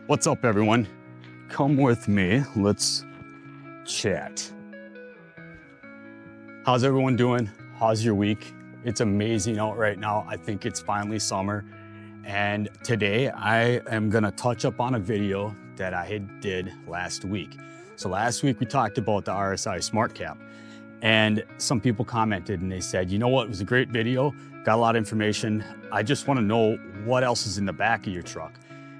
What's up, everyone? Come with me, let's chat. How's everyone doing? How's your week? It's amazing out right now. I think it's finally summer. And today I am gonna touch up on a video that I did last week. So last week we talked about the RSI Smart Cap, and some people commented and they said, you know what, it was a great video, got a lot of information. I just wanna know what else is in the back of your truck.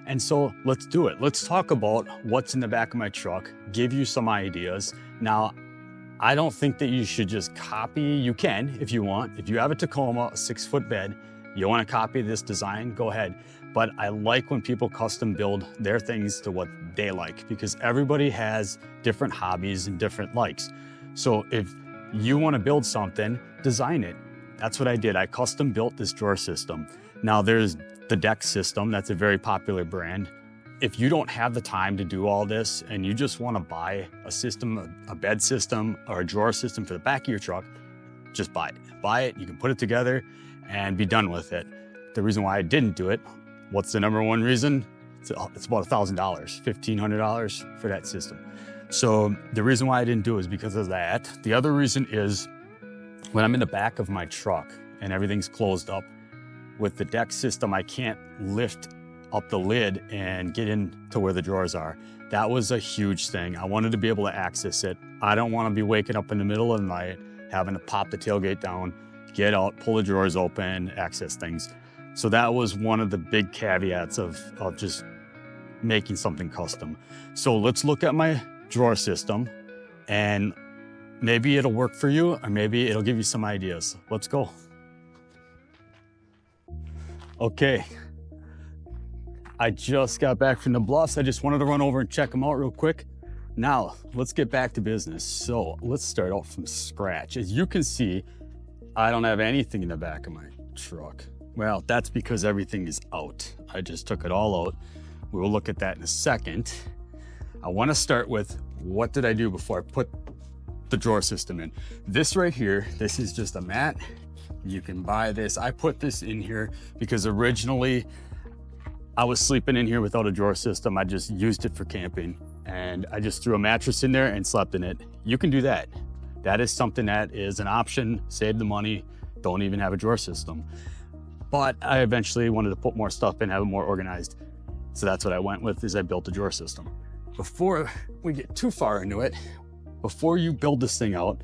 And so let's do it. Let's talk about what's in the back of my truck, give you some ideas. Now, I don't think that you should just copy. You can if you want. If you have a Tacoma, a 6-foot bed, you wanna copy this design, go ahead. But I like when people custom build their things to what they like, because everybody has different hobbies and different likes. So if you wanna build something, design it. That's what I did. I custom built this drawer system. Now there's the deck system, that's a very popular brand. If you don't have the time to do all this and you just wanna buy a system, a bed system or a drawer system for the back of your truck, just buy it. Buy it, you can put it together and be done with it. The reason why I didn't do it, what's the number one reason? It's about $1,000, $1,500 for that system. So the reason why I didn't do it is because of that. The other reason is when I'm in the back of my truck and everything's closed up, with the deck system, I can't lift up the lid and get into where the drawers are. That was a huge thing. I wanted to be able to access it. I don't want to be waking up in the middle of the night, having to pop the tailgate down, get out, pull the drawers open, access things. So that was one of the big caveats of just making something custom. So let's look at my drawer system and maybe it'll work for you or maybe it'll give you some ideas. Let's go. Okay, I just got back from the bluffs. I just wanted to run over and check them out real quick. Now, let's get back to business. So let's start out from scratch. As you can see, I don't have anything in the back of my truck. Well, that's because everything is out. I just took it all out. We will look at that in a second. I wanna start with what did I do before I put the drawer system in. This right here, this is just a mat. You can buy this. I put this in here because originally I was sleeping in here without a drawer system. I just used it for camping and I just threw a mattress in there and slept in it. You can do that. That is something that is an option. Save the money. Don't even have a drawer system. But I eventually wanted to put more stuff in, have it more organized. So that's what I went with, is I built a drawer system. Before we get too far into it, before you build this thing out,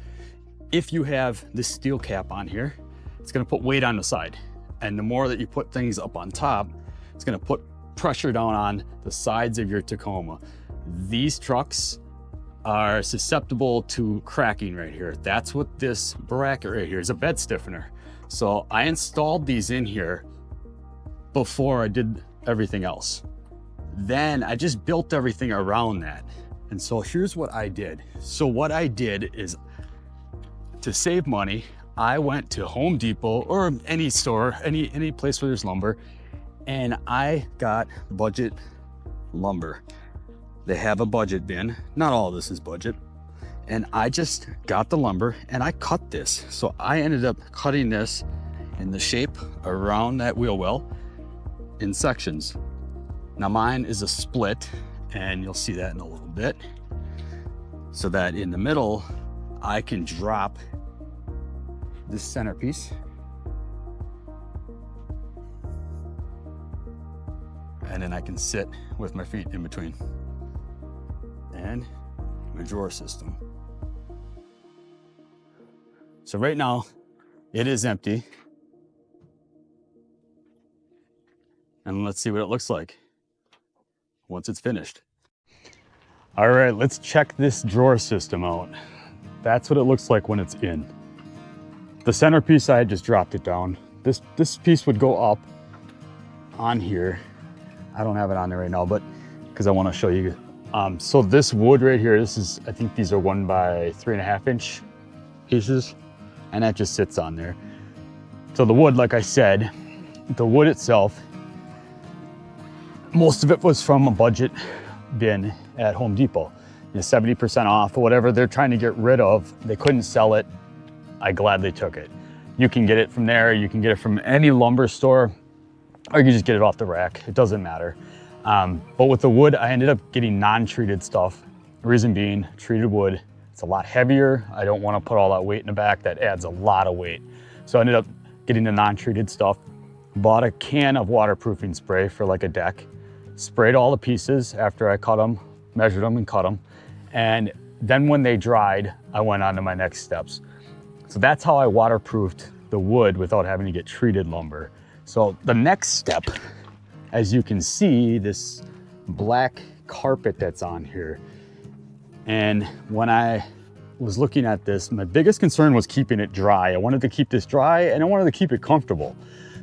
if you have this steel cap on here, it's gonna put weight on the side. And the more that you put things up on top, it's gonna put pressure down on the sides of your Tacoma. These trucks are susceptible to cracking right here. That's what this bracket right here is, a bed stiffener. So I installed these in here before I did everything else. Then I just built everything around that. And so here's what I did. So what I did is, to save money, I went to Home Depot or any store, any place where there's lumber, and I got budget lumber. They have a budget bin. Not all of this is budget. And I just got the lumber and I cut this. So I ended up cutting this in the shape around that wheel well in sections. Now mine is a split and you'll see that in a little bit. So that in the middle, I can drop this centerpiece and then I can sit with my feet in between and my drawer system. So right now it is empty, and let's see what it looks like once it's finished. All right, let's check this drawer system out. That's what it looks like when it's in. The centerpiece, I just dropped it down. This piece would go up on here. I don't have it on there right now, but because I want to show you. So this wood right here, this is, I think these are 1 by 3.5 inch pieces, and that just sits on there. So the wood, like I said, the wood itself, most of it was from a budget bin at Home Depot. 70% off or whatever they're trying to get rid of. They couldn't sell it. I gladly took it. You can get it from there. You can get it from any lumber store, or you can just get it off the rack. It doesn't matter. But with the wood, I ended up getting non-treated stuff. Reason being, treated wood, it's a lot heavier. I don't want to put all that weight in the back. That adds a lot of weight. So I ended up getting the non-treated stuff. Bought a can of waterproofing spray for like a deck. Sprayed all the pieces after I cut them, measured them and cut them. And then when they dried, I went on to my next steps. So that's how I waterproofed the wood without having to get treated lumber. So the next step, as you can see, this black carpet that's on here. And when I was looking at this, my biggest concern was keeping it dry. I wanted to keep this dry and I wanted to keep it comfortable.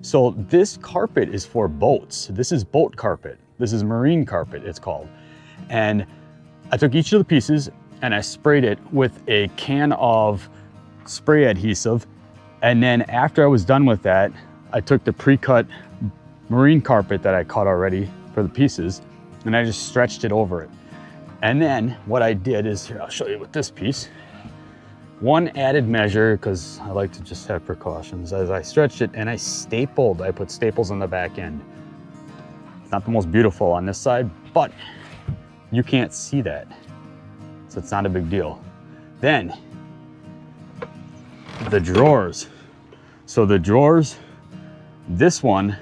So this carpet is for boats. This is boat carpet. This is marine carpet, it's called. And I took each of the pieces and I sprayed it with a can of spray adhesive. And then after I was done with that, I took the pre-cut marine carpet that I cut already for the pieces and I just stretched it over it. And then what I did is, here, I'll show you with this piece. One added measure, because I like to just have precautions, as I stretched it and I stapled, I put staples on the back end. It's not the most beautiful on this side, but you can't see that. So it's not a big deal. Then, the drawers. So the drawers, this one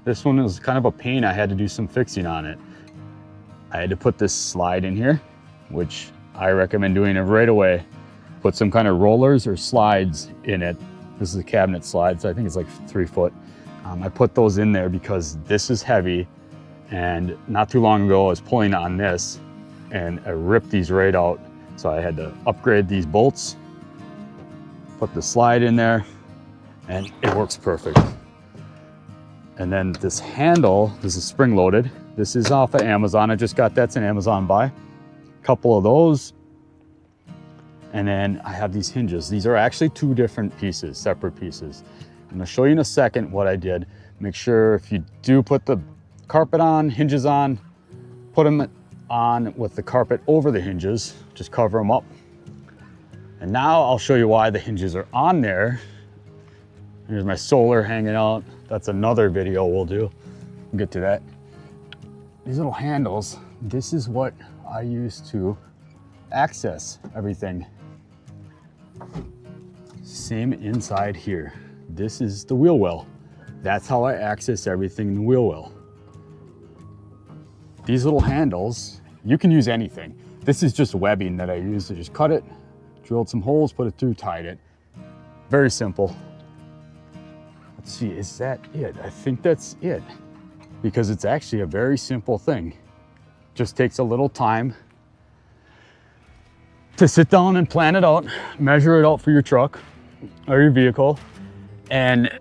was kind of a pain. I had to do some fixing on it. I had to put this slide in here, which I recommend doing it right away. Put some kind of rollers or slides in it. This is a cabinet slide, so I think it's like 3 foot. I put those in there because this is heavy, and not too long ago I was pulling on this and I ripped these right out. So I had to upgrade these bolts, put the slide in there, and it works perfect. And then this handle, this is spring loaded. This is off of Amazon. I just got that's an Amazon buy. A couple of those. And then I have these hinges. These are actually 2 different pieces, separate pieces. I'm gonna show you in a second what I did. Make sure if you do put the carpet on, hinges on, put them on with the carpet over the hinges, just cover them up. And now I'll show you why the hinges are on there. Here's my solar hanging out. That's another video we'll do. We'll get to that. These little handles, this is what I use to access everything. Same inside here. This is the wheel well. That's how I access everything in the wheel well. These little handles, you can use anything. This is just webbing that I use to just cut it, drilled some holes, put it through, tied it. Very simple. Let's see, is that it? I think that's it, because it's actually a very simple thing. Just takes a little time to sit down and plan it out, measure it out for your truck or your vehicle, and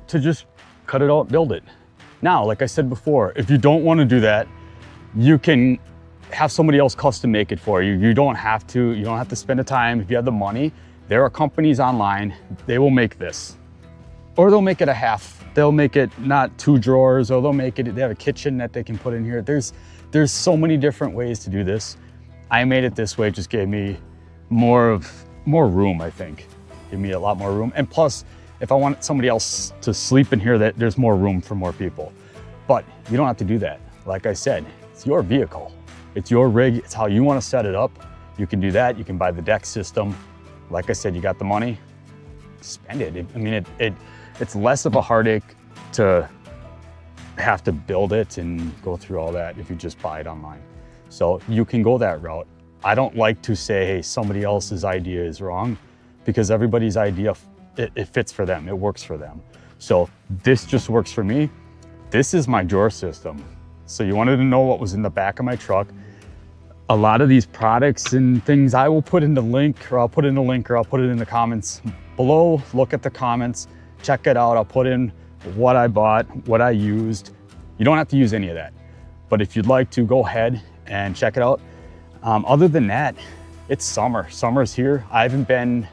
to just cut it out, build it. Now, like I said before, if you don't want to do that, you can have somebody else custom make it for you. You don't have to spend the time. If you have the money, there are companies online, they will make this. Or they'll make it a half. They'll make it not 2 drawers, or they'll make it, they have a kitchen that they can put in here. There's so many different ways to do this. I made it this way, it just gave me more room, I think. Give me a lot more room. And plus, if I want somebody else to sleep in here, there's more room for more people. But you don't have to do that. Like I said, it's your vehicle. It's your rig, it's how you want to set it up. You can do that, you can buy the deck system. Like I said, you got the money, spend it. I mean, it's less of a heartache to have to build it and go through all that if you just buy it online. So you can go that route. I don't like to say, hey, somebody else's idea is wrong, because everybody's idea, it fits for them, it works for them. So this just works for me. This is my drawer system. So you wanted to know what was in the back of my truck. A lot of these products and things I will put in the link, or I'll put in the link, or I'll put it in the comments below. Look at the comments, check it out. I'll put in what I bought, what I used. You don't have to use any of that. But if you'd like to, go ahead and check it out. Other than that, it's summer. Summer's here. I haven't been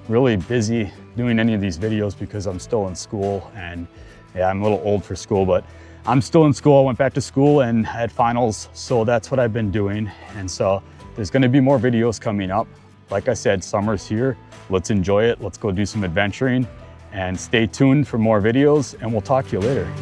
really busy doing any of these videos because I'm still in school, and yeah, I'm a little old for school, but I'm still in school. I went back to school and had finals, so that's what I've been doing. And so there's gonna be more videos coming up. Like I said, summer's here. Let's enjoy it. Let's go do some adventuring, and stay tuned for more videos, and we'll talk to you later.